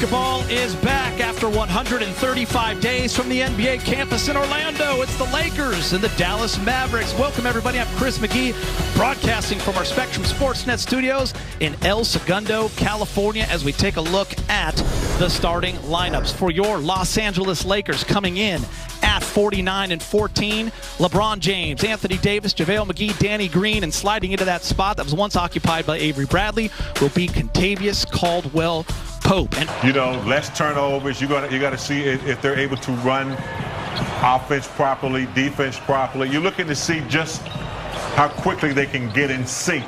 Basketball is back after 135 days from the NBA campus in Orlando. It's the Lakers and the Dallas Mavericks. Welcome, everybody. I'm Chris McGee, broadcasting from our Spectrum Sportsnet studios in El Segundo, California, as we take a look at the starting lineups for your Los Angeles Lakers. Coming in at 49 and 14, LeBron James, Anthony Davis, JaVale McGee, Danny Green, and sliding into that spot that was once occupied by Avery Bradley will be Kentavious Caldwell-Pope. And you know, less turnovers. You got to see if they're able to run offense properly, defense properly. You're looking to see just how quickly they can get in sync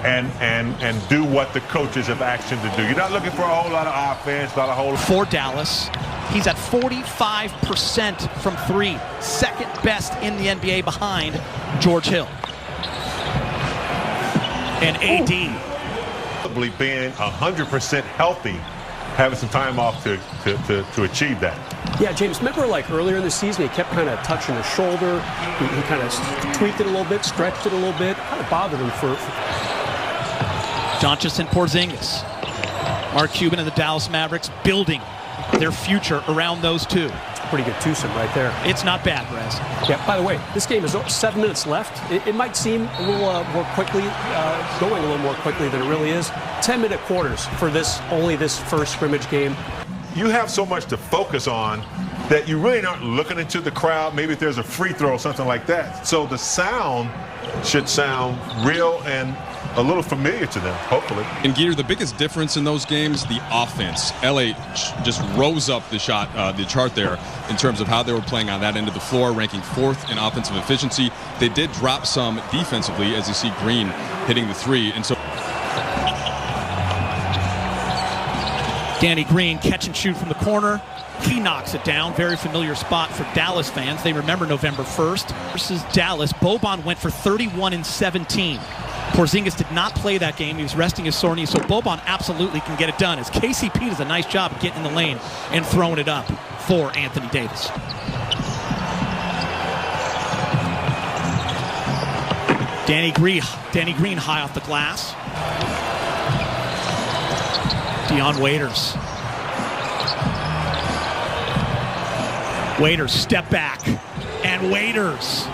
and do what the coaches have asked them to do. You're not looking for a whole lot of offense, not a whole. For Dallas, he's at 45% from three, second best in the NBA behind George Hill. And AD. Probably being 100% healthy, having some time off to achieve that. Yeah, James, remember like earlier in the season, he kept kind of touching his shoulder. He kind of tweaked it a little bit, stretched it a little bit. Kind of bothered him for Doncic and Porzingis. Mark Cuban and the Dallas Mavericks building their future around those two. pretty good twosome right there. It's not bad, Rez. Yeah, by the way, this game is 7 minutes left. It might seem a little more quickly, going a little more quickly than it really is. 10-minute quarters for only this first scrimmage game. You have so much to focus on that you really aren't looking into the crowd. Maybe if there's a free throw or something like that. So the sound should sound real and a little familiar to them, hopefully. And Geeter, the biggest difference in those games, the offense. LA just rose up the chart there in terms of how they were playing on that end of the floor, ranking 4th in offensive efficiency. They did drop some defensively, as you see Green hitting the three. And so Danny Green, catch and shoot from the corner. He knocks it down. Very familiar spot for Dallas fans. They remember November 1st versus Dallas. Boban went for 31 and 17. Porzingis did not play that game. He was resting his sore knee, so Boban absolutely can get it done, as KCP does a nice job of getting in the lane and throwing it up for Anthony Davis. Danny Green high off the glass. Dion Waiters. Waiters, step back, and Waiters.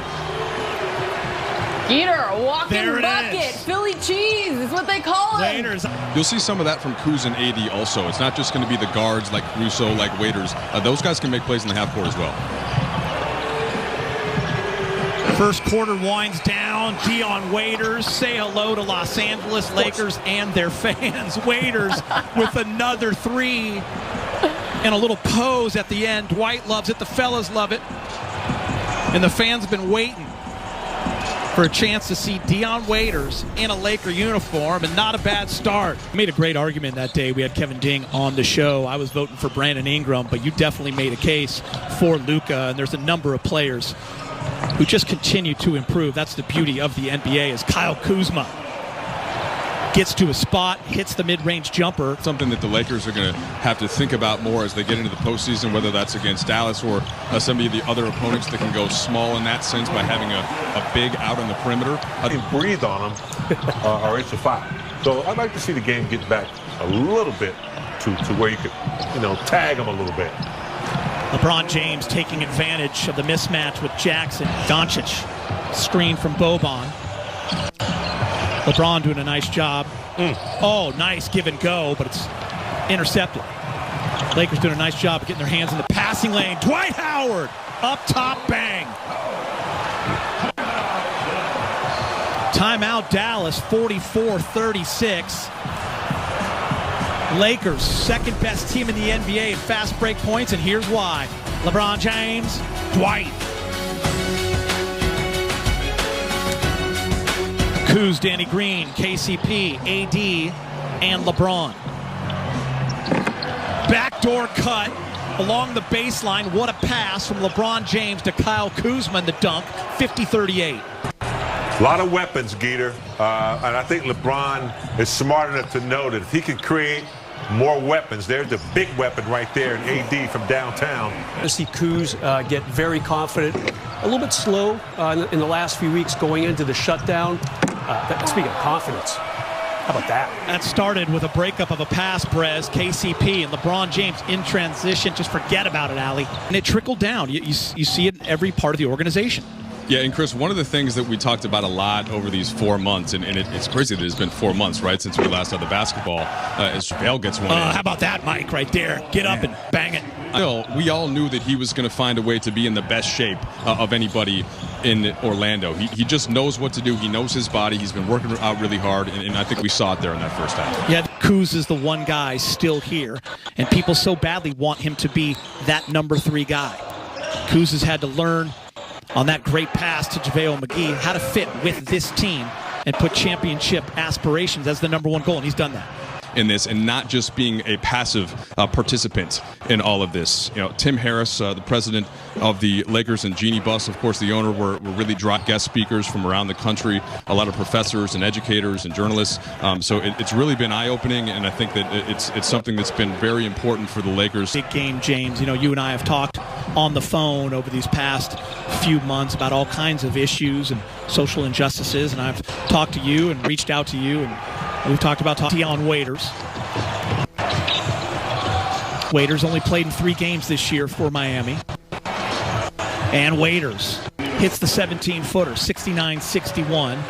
Geeter, walking There it bucket, is. Philly cheese is what they call it. Waiters. you'll see some of that from Kuz and AD also. It's not just going to be the guards like Russo, like Waiters. Those guys can make plays in the half court as well. First quarter winds down. Dion Waiters, say hello to Los Angeles Lakers and their fans. Waiters with another three and a little pose at the end. Dwight loves it. The fellas love it. And the fans have been waiting for a chance to see Dion Waiters in a Laker uniform, and not a bad start. Made a great argument that day. We had Kevin Ding on the show. I was voting for Brandon Ingram, but you definitely made a case for Luka, and there's a number of players who just continue to improve. That's the beauty of the NBA, as Kyle Kuzma gets to a spot, hits the mid-range jumper. Something that the Lakers are going to have to think about more as they get into the postseason, whether that's against Dallas or some of the other opponents that can go small in that sense by having a big out on the perimeter. I can breathe on them or it's a foul. So I'd like to see the game get back a little bit to where you could, tag them a little bit. LeBron James taking advantage of the mismatch with Jackson. Doncic, screen from Boban. LeBron doing a nice job. Oh, nice give and go, but it's intercepted. Lakers doing a nice job of getting their hands in the passing lane. Dwight Howard, up top, bang. Timeout, Dallas, 44-36. Lakers, second best team in the NBA in fast break points, and here's why. LeBron James, Dwight. Kuz, Danny Green, KCP, AD, and LeBron. Backdoor cut along the baseline. What a pass from LeBron James to Kyle Kuzma in the dunk. 50-38. A lot of weapons, Geeter. And I think LeBron is smart enough to know that if he can create more weapons, there's the big weapon right there in AD from downtown. I see Kuz get very confident, a little bit slow in the last few weeks going into the shutdown. Speaking of confidence, How about that? That started with a breakup of a pass, Brez, KCP, and LeBron James in transition. Just forget about it, Allie. And it trickled down. You see it in every part of the organization. Yeah, and Chris, one of the things that we talked about a lot over these 4 months, and it's crazy that it's been 4 months, right, since we last had the basketball, as JaVale gets one in. How about that, Mike, right there? Get up and bang it. Still, we all knew that he was going to find a way to be in the best shape of anybody in Orlando. He just knows what to do. He knows his body. He's been working out really hard, and I think we saw it there in that first half. Yeah, Kuz is the one guy still here, and people so badly want him to be that number 3 guy. Kuz has had to learn on that great pass to JaVale McGee how to fit with this team and put championship aspirations as the number 1 goal, and he's done that. In this, and not just being a passive participant in all of this. You know, Tim Harris, the president of the Lakers, and Jeannie Buss, of course, the owner, were really guest speakers from around the country. A lot of professors and educators and journalists. So it's really been eye-opening, and I think that it's something that's been very important for the Lakers. Big game, James. You know, you and I have talked on the phone over these past few months about all kinds of issues and social injustices, and I've talked to you and reached out to you, and we've talked about Dion Waiters. Waiters only played in 3 games this year for Miami. And Waiters hits the 17-footer, 69-61.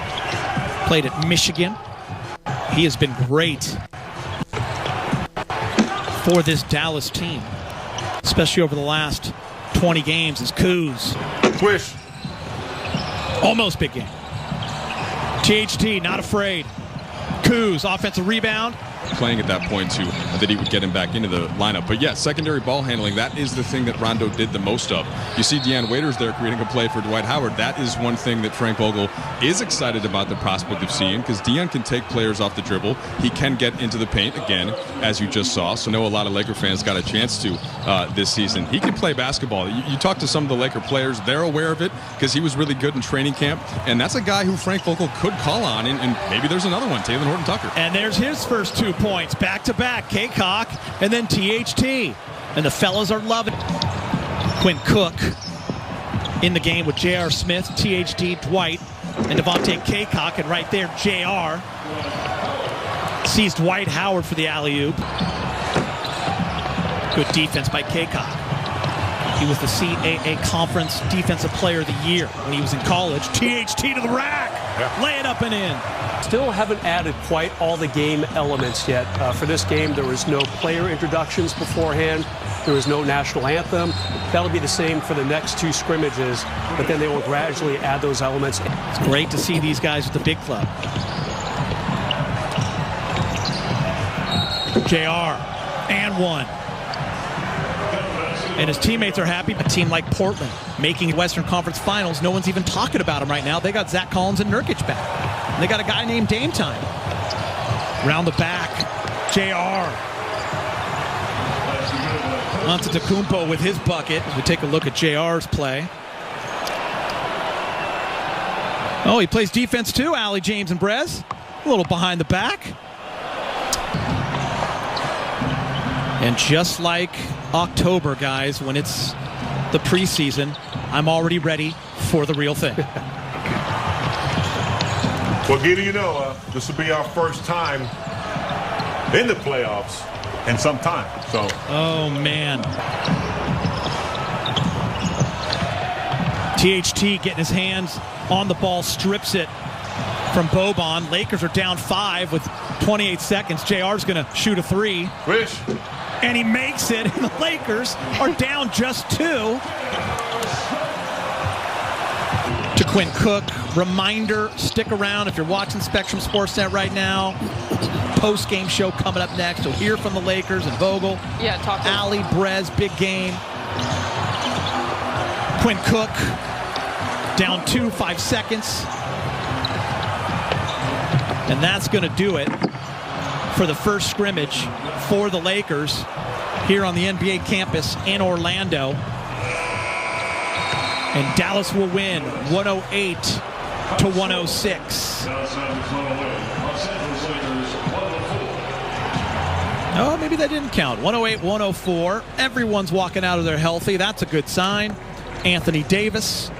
Played at Michigan. He has been great for this Dallas team, especially over the last 20 games as Kuz. Swish. Almost big game. THT not afraid. Kuz, offensive rebound. Playing at that point, too, that he would get him back into the lineup. But, yeah, secondary ball handling, that is the thing that Rondo did the most of. You see Dion Waiters there creating a play for Dwight Howard. That is one thing that Frank Vogel is excited about the prospect of seeing, because Dion can take players off the dribble. He can get into the paint, again, as you just saw. So I know a lot of Laker fans got a chance to this season. He can play basketball. You talk to some of the Laker players, they're aware of it because he was really good in training camp. And that's a guy who Frank Vogel could call on, and maybe there's another one, Taylor Horton-Tucker. And there's his first 2 points, back-to-back, K-Cock, and then THT. And the fellas are loving it. Quinn Cook in the game with J.R. Smith, THT, Dwight, and Devontae K-Cock, and right there, J.R. sees Dwight Howard for the alley-oop. Good defense by K-Cock. He was the CAA Conference Defensive Player of the Year when he was in college. THT to the rack. Yeah. Lay it up and in. Still haven't added quite all the game elements yet. For this game, there was no player introductions beforehand. There was no national anthem. That'll be the same for the next 2 scrimmages, but then they will gradually add those elements. It's great to see these guys at the big club. JR, and 1. And his teammates are happy. A team like Portland making Western Conference Finals, no one's even talking about them right now. They got Zach Collins and Nurkic back. And they got a guy named Dame Time. Round the back, JR. Antetokounmpo with his bucket. We take a look at JR's play. Oh, he plays defense too, Allie, James, and Brez. A little behind the back. And just like October, guys, when it's the preseason, I'm already ready for the real thing. Well, Giddy, you know, this will be our first time in the playoffs in some time. So. Oh, man. THT getting his hands on the ball, strips it from Boban. Lakers are down 5 with 28 seconds. JR's going to shoot a 3. Wish. And he makes it, and the Lakers are down just 2. To Quinn Cook, reminder, stick around if you're watching Spectrum Sportsnet right now. Post-game show coming up next. You'll hear from the Lakers and Vogel. Yeah, talk to Allie, Brez, big game. Quinn Cook, down 2, 5 seconds. And that's going to do it for the first scrimmage for the Lakers here on the NBA campus in Orlando. And Dallas will win 108-106. Oh, maybe that didn't count. 108-104. Everyone's walking out of there healthy. That's a good sign. Anthony Davis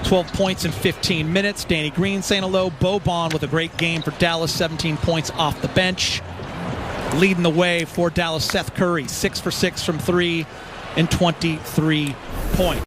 12 points in 15 minutes. Danny Green saying hello. Boban with a great game for Dallas, 17 points off the bench. Leading the way for Dallas, Seth Curry, 6 for 6 from 3 and 23 points.